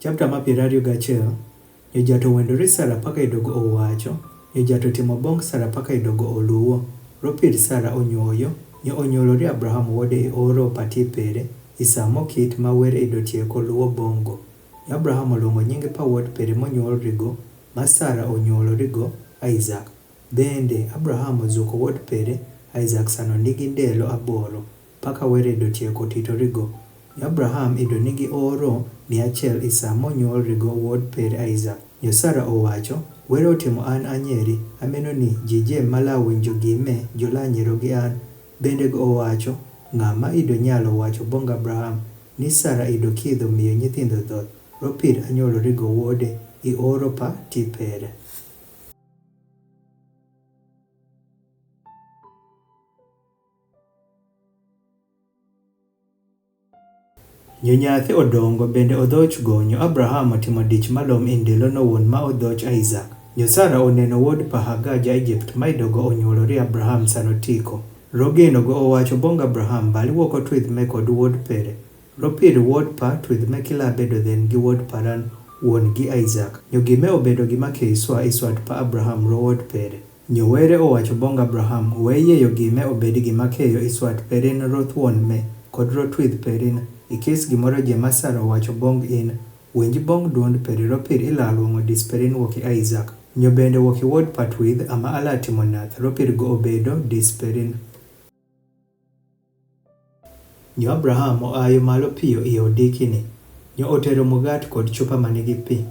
Chapter ma piero ariyo gachiel. Nyojato wendore Sara paka idogo owacho. Nyojato timo bong Sara paka idogo oluwo. Ropir Sara onyuoyo. Nyo onyuolore Abraham wuode e oro pati pere. Isamo kit ma were ido tieko luwo bongo. Abraham oluongo nyinge pa wuod pere monyuolrigo ma Sara onyuolorigo Isaac. Bende Abraham ozuko wuod pere Isaac sano nigi ndelo 8 paka were ido tieko titorigo. Abraham ido nigi oro 100 isamo nyuolrigo wuod pere Isaac. Nyo Sara owacho, were otimo an anyeri, ameno ni jije mala winjo gime jola nyero gi an. Bende go owacho, ng'ama ido nyalo wacho bong Abraham ni Sara ido kidho miyo nyithindo dhoth. Ropir anyuolorigo wuode i oro pa ti pere. Nyo nyathi odongo bende odhoch gonyo. Abraham otimo dich malom e ndelono wuon ma odhoch Isaac. Nyo Sara oneno wuod pa Hagar ja Egypt ma idogo onyuolore Abraham sano tiko. Rogeno go owacho bong Abraham bali wuoko twith me kod wuod pere. Ropir wuod pa twith me kila bedo dhen gi wuod paran wuon gi Isaac. Nyo gime obedo gima ke iswat pa Abraham ro wuod pere. Nyo were owacho bong Abraham weyeyo gime obed gima keyo iswat perin roth wuon me kod ro twith perin. Ikis gimoro je ma Sara owacho bong in. Winj bong duond pere. Ropir ilaluongo disperin woki Isaac. Nyo bende woki wuod pa twith ama alatimo nath. Ropir go obedo disperin. Nyo Abraham oayo malo piyo i odikini. Nyo otero mugat kod chupa manigi pi.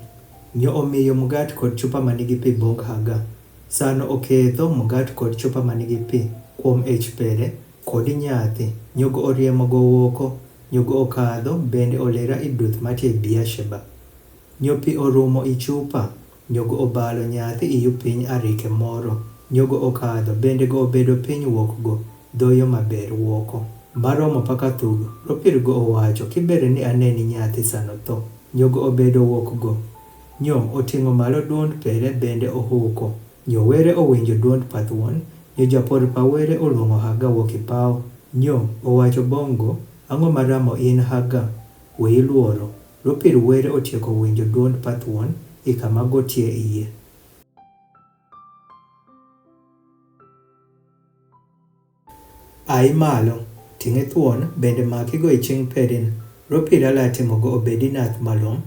Nyo omiyo mugat kod chupa manigi pi bong Hagar. Sano oketho mugat kod chupa manigi pi kuom ich pere kod nyathi. Nyogo oriemo go woko. Nyogo okadho bende olera i duth matie Beersheba. Nyo pi orumo i chupa. Nyogo obalo nyathi iyu piny arike moro. Nyogo okadho bende go obedo piny wuok go. Dhoyo maber wuoko. Baromo paka thugo. Ropir go owacho kibere ni aneni nyathi sano tho. Nyogo obedo wuok go. Nyo oting'o malo duond pere bende ohuko. Nyo were owinjo duond pathuon. Nyo japor pa were oluongo Hagar wuoki pao. Nyo owacho bongo, ang'o maramo in Hagar, we iluoro. Ropir were otieko winjo duond pathuon ikama gotie iye. Ai malo, ting'e thuon bende makigo i ching perin. Ropir alatimo go obedi nath malom.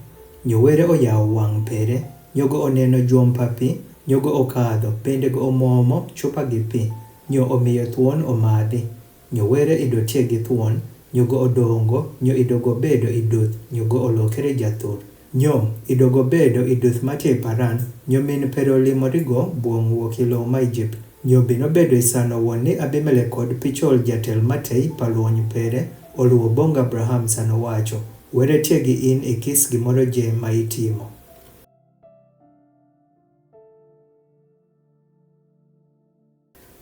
Nyo were oyawo wang' pere. Nyogo oneno juom papi. Nyogo okadho bende go omomo chupa gi pi. Nyo omiyo thuon omadhi. Nyo were ido tie gi thuon. Nyogo odongo. Nyo idogo bedo iduth. Nyogo olokere jathur. Nyo idogo bedo iduth matie paran. Nyo min pere olimorigo buong wuoki lo ma Egypt. Nyo bino bedo isano wuon ni Abimelech kod pichol jatel matei paluony pere oluwo bong Abraham sano wacho. Were tie gi in ikis gimoro je ma itimo.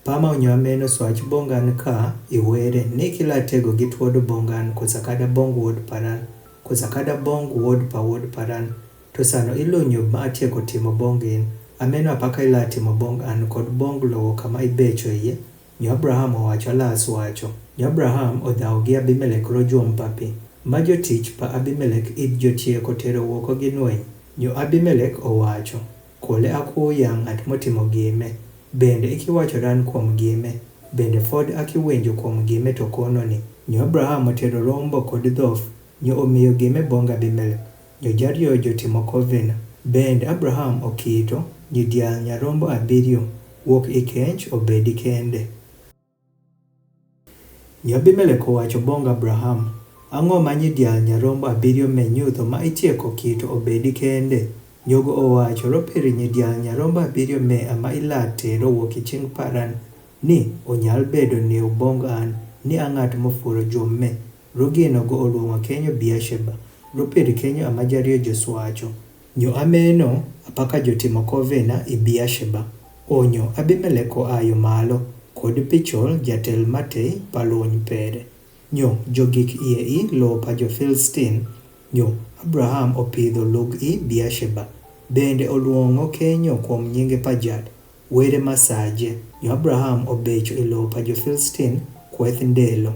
Pama onyo ameno swach bongan ka iwere ni kila tego gi tuodo bongan kosakada bong wuod paran. Kosakada bong wuod pa wuod paran. To sano ilonyo ma atieko timo bongin. Ameno apaka ila timo bong an kod bong lowo kama ibecho iye. Nyo Abraham owacho las wacho. Nyo Abraham odhawo gi Abimelech ro juom papi. Ma jotich pa Abimelech id jotieko tero wuoko gi nweny. Nyo Abimelech owacho. Kole akuya ng'at motimo gime. Bende ikiwacho ran kuom gime. Bende fod akiwinjo kuom gime to kono ni. Nyo Abraham otero rombo kod dhof. Nyo omiyo gime bong Abimelech. Nyo jariyo jotimo kovena. Bende Abraham okito nyidial nyarombo 7 wuok i kench obedi kende. Nyo Abimelech owacho bong Abraham, ang'o ma nyidial nyarombo 7 menyudho ma itieko kito obedi kende. Nyogo owacho ropiri nyidial nyarombo 7 me ama ilatero wuok i ching paran ni onyal bedo ni bong an ni ang'at mofuro juom me. Rogeno go oluongo kenyo Beersheba. Ropiri kenyo ama jariyo joswacho. Nyo ameno apaka jotimo kovena i Beersheba. Onyo Abimelech oayo malo kod pichol jatel matei paluony pere. Nyo jogik iye i lopa jo Filistin. Nyo Abraham opidho lug i Beersheba. Bende oluongo kenyo kuom nyinge pajat. Were masaje. Nyo Abraham obecho i lopa jo Filistin kweth ndelo.